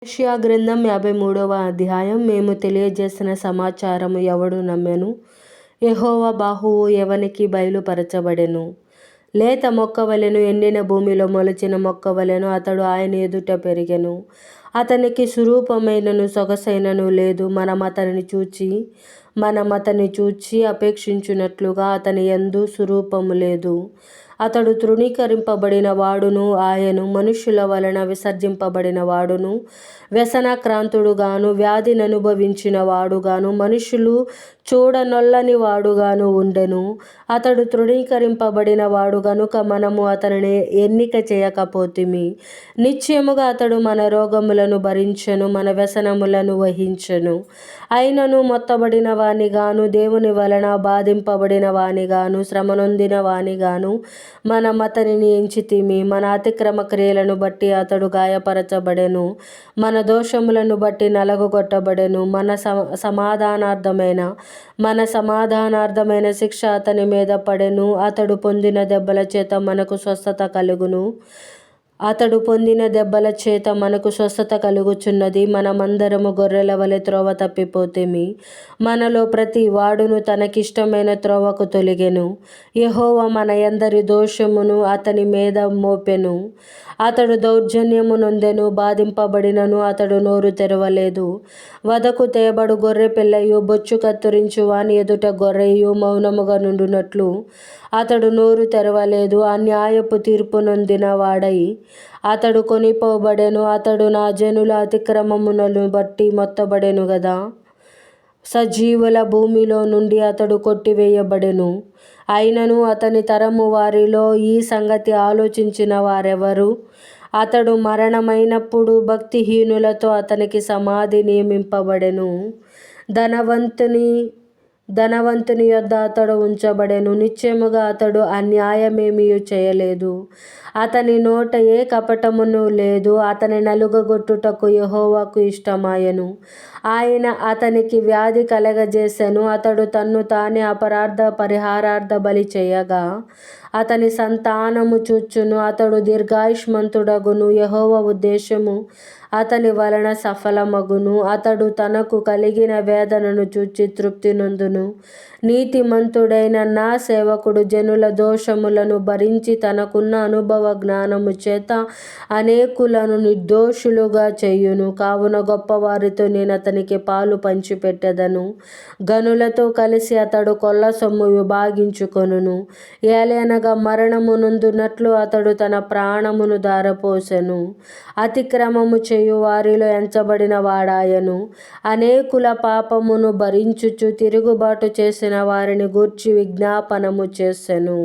యెషయా గ్రంథం 53వ అధ్యాయం. మేము తెలియజేసిన సమాచారము ఎవడు నమ్మెను? యెహోవా బాహువు ఎవనికి బయలుపరచబడెను? లేత మొక్కవలెను, ఎండిన భూమిలో మొలచిన మొక్కవలెను అతడు ఆయన ఎదుట పెరిగెను. అతనికి స్వరూపమైనను సొగసైనను లేదు. మనం అతని చూచి అపేక్షించున్నట్లుగా అతని యందు స్వరూపము లేదు. అతడు తృణీకరింపబడిన వాడును, ఆయను మనుష్యుల వలన విసర్జింపబడిన వాడును, వ్యసనాక్రాంతుడుగాను, వ్యాధిని అనుభవించిన వాడుగాను, మనుష్యులు చూడనొల్లని వాడుగాను ఉండెను. అతడు తృణీకరింపబడిన వాడు గనుక మనము అతనిని ఎన్నిక చేయకపోతిమి. నిశ్చయముగా అతడు మన రోగములను భరించెను, మన వ్యసనములను వహించెను. అయినను మొత్తబడిన వానిగాను, దేవుని వలన బాధింపబడిన వానిగాను, శ్రమనొందిన వానిగాను మనం అతనిని ఎంచితిమి. మన అతిక్రమ క్రియలను బట్టి అతడు గాయపరచబడెను, మన దోషములను బట్టి నలగగొట్టబడెను. మన సమాధానార్థమైన శిక్ష అతని మీద పడెను. అతడు పొందిన దెబ్బల చేత మనకు స్వస్థత కలుగుచున్నది. మనమందరము గొర్రెల వలె త్రోవ తప్పిపోతిమి. మనలో ప్రతి వాడును తనకిష్టమైన త్రోవకు తొలగెను. యెహోవా మన యందరి దోషమును అతని మీద మోపెను. అతడు దౌర్జన్యము నొందెను, బాధింపబడినను అతడు నోరు తెరవలేదు. వధకు తేబడు గొర్రె పిల్లయు, బొచ్చు కత్తిరించు వాని ఎదుట గొర్రెయు మౌనముగా నుండునట్లు అతడు నోరు తెరవలేదు. అన్యాయపు తీర్పు నొందిన వాడై అతడు కొనిపోబడెను. అతడు నా జనుల అతిక్రమములను బట్టి మొత్తబడెను గదా. సజీవుల భూమిలో నుండి అతడు కొట్టివేయబడెను. అయినను అతని తరము వారిలో ఈ సంగతి ఆలోచించిన వారెవరు? అతడు మరణమైనప్పుడు భక్తిహీనులతో అతనికి సమాధి నియమింపబడెను. ధనవంతుని యొద్ద అతడు ఉంచబడెను. నిశ్చయముగా అతడు అన్యాయమేమియూ చేయలేదు, అతని నోట ఏ కపటమును లేదు. అతని నలుగగొట్టుటకు యెహోవాకు ఇష్టమాయెను. ఆయన అతనికి వ్యాధి కలగజేసెను. అతడు తన్ను తానే అపరాధ పరిహారార్థ బలి చేయగా అతని సంతానము చూచును. అతడు దీర్ఘాయుష్మంతుడగును. యెహోవా ఉద్దేశము అతని వలన సఫలమగును. అతడు తనకు కలిగిన వేదనను చూచి తృప్తి నొందును. నీతిమంతుడైన నా సేవకుడు జనుల దోషములను భరించి తనకున్న అనుభవ జ్ఞానము చేత అనేకులను నిర్దోషులుగా చేయును. కావున గొప్పవారితో నేను అతనికి పాలు పంచిపెట్టెదను, గనులతో కలిసి అతడు కొల్ల సొమ్ము విభాగించుకొనును. ఏలయనగా మరణము నొందునట్లు అతడు తన ప్రాణమును ధారపోసెను. అతిక్రమము చేయు వారిలో ఎంచబడిన వాడాయను. అనేకుల పాపమును భరించుచు తిరుగుబాటు చేసిన వారిని గూర్చి విజ్ఞాపనము చేసెను.